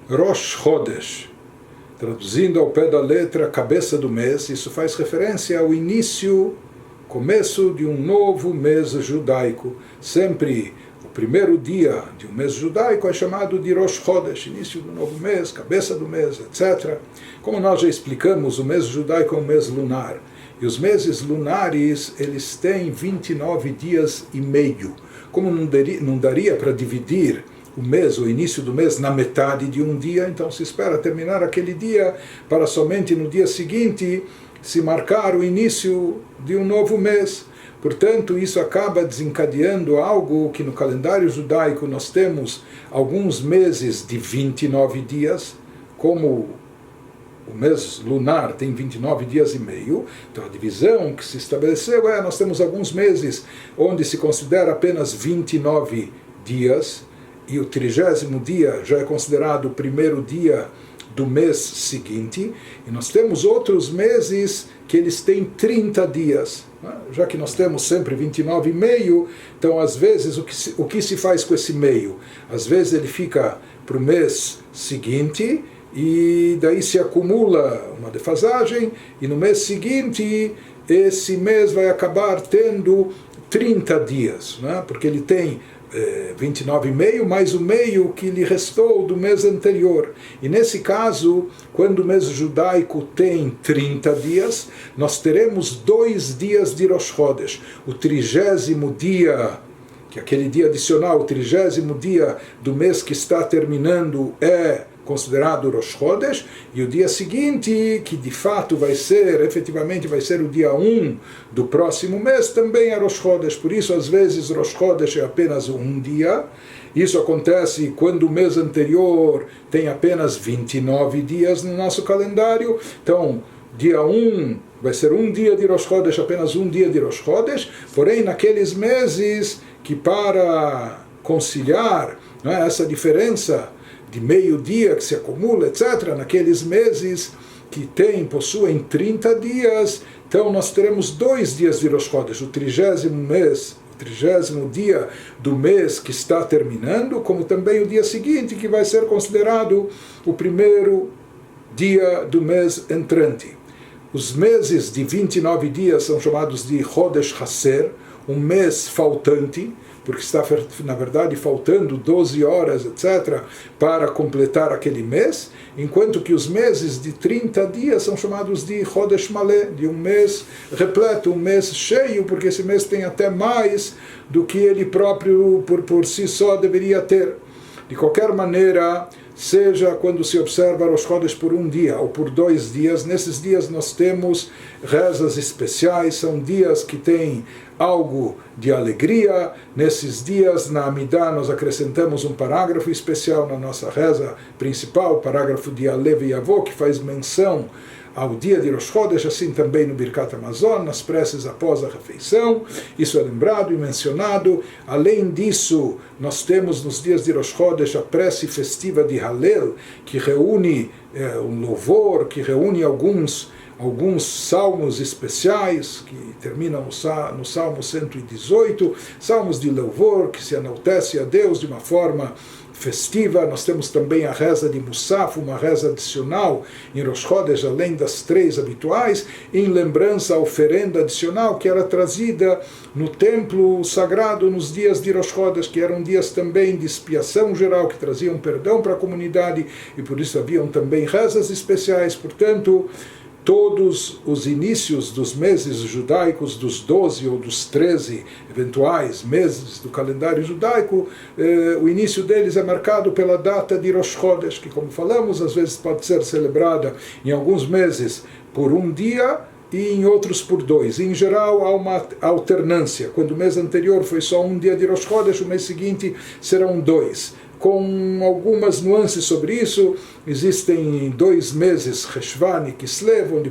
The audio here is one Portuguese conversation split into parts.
Rosh Chodesh, traduzindo ao pé da letra, cabeça do mês, isso faz referência ao início, começo de um novo mês judaico. Sempre o primeiro dia de um mês judaico é chamado de Rosh Chodesh, início do novo mês, cabeça do mês, etc. Como nós já explicamos, o mês judaico é um mês lunar. E os meses lunares, eles têm 29 dias e meio. Como não daria para dividir o mês, o início do mês, na metade de um dia, então se espera terminar aquele dia para somente no dia seguinte se marcar o início de um novo mês. Portanto, isso acaba desencadeando algo que no calendário judaico nós temos alguns meses de 29 dias, como o mês lunar tem 29 dias e meio, então a divisão que se estabeleceu nós temos alguns meses onde se considera apenas 29 dias, e o 30º dia já é considerado o primeiro dia do mês seguinte, e nós temos outros meses que eles têm 30 dias, né? Já que nós temos sempre 29 e meio, então às vezes o que se faz com esse meio? Às vezes ele fica para o mês seguinte, e daí se acumula uma defasagem, e no mês seguinte esse mês vai acabar tendo 30 dias, né? Porque ele tem 29,5 mais o meio que lhe restou do mês anterior. E nesse caso, quando o mês judaico tem 30 dias, nós teremos 2 dias de Rosh Chodesh. O 30º dia, que é aquele dia adicional, o 30º dia do mês que está terminando é considerado Rosh Chodesh, e o dia seguinte, que de fato efetivamente vai ser o dia 1 do próximo mês, também é Rosh Chodesh. Por isso, às vezes, Rosh Chodesh é apenas um dia. Isso acontece quando o mês anterior tem apenas 29 dias no nosso calendário. Então, dia 1 vai ser um dia de Rosh Chodesh, apenas um dia de Rosh Chodesh. Porém, naqueles meses que, para conciliar essa diferença de meio-dia que se acumula, etc., naqueles meses que possuem 30 dias, então nós teremos 2 dias de Rosh Chodesh, o 30º dia do mês que está terminando, como também o dia seguinte, que vai ser considerado o primeiro dia do mês entrante. Os meses de 29 dias são chamados de Chodesh Haser, um mês faltante, porque está, na verdade, faltando 12 horas, etc., para completar aquele mês, enquanto que os meses de 30 dias são chamados de Chodesh Malé, de um mês repleto, um mês cheio, porque esse mês tem até mais do que ele próprio, por si só, deveria ter. De qualquer maneira, seja quando se observa Rosh Chodesh por um dia ou por 2 dias, nesses dias nós temos rezas especiais, são dias que têm algo de alegria. Nesses dias, na Amidah, nós acrescentamos um parágrafo especial na nossa reza principal, o parágrafo de Alev e Avô, que faz menção ao dia de Rosh Chodesh, assim também no Birkat Hamazon, nas preces após a refeição. Isso é lembrado e mencionado. Além disso, nós temos nos dias de Rosh Chodesh a prece festiva de Hallel, que reúne um louvor, que reúne alguns salmos especiais, que terminam no Salmo 118, salmos de louvor, que se enaltece a Deus de uma forma festiva. Nós temos também a reza de Musaf, uma reza adicional em Rosh Chodesh, além das 3 habituais, em lembrança à oferenda adicional que era trazida no templo sagrado nos dias de Rosh Chodesh, que eram dias também de expiação geral, que traziam perdão para a comunidade, e por isso haviam também rezas especiais. Portanto, todos os inícios dos meses judaicos, dos 12 ou dos 13 eventuais meses do calendário judaico, o início deles é marcado pela data de Rosh Chodesh, que, como falamos, às vezes pode ser celebrada em alguns meses por um dia e em outros por 2. Em geral, há uma alternância. Quando o mês anterior foi só um dia de Rosh Chodesh, o mês seguinte serão 2. Com algumas nuances sobre isso. Existem 2 meses, Cheshvan e Kislev, onde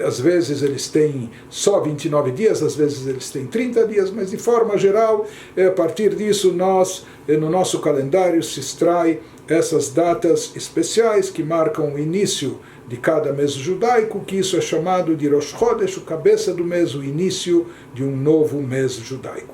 às vezes eles têm só 29 dias, às vezes eles têm 30 dias, mas de forma geral, a partir disso, no nosso calendário se extrai essas datas especiais que marcam o início de cada mês judaico, que isso é chamado de Rosh Chodesh, o cabeça do mês, o início de um novo mês judaico.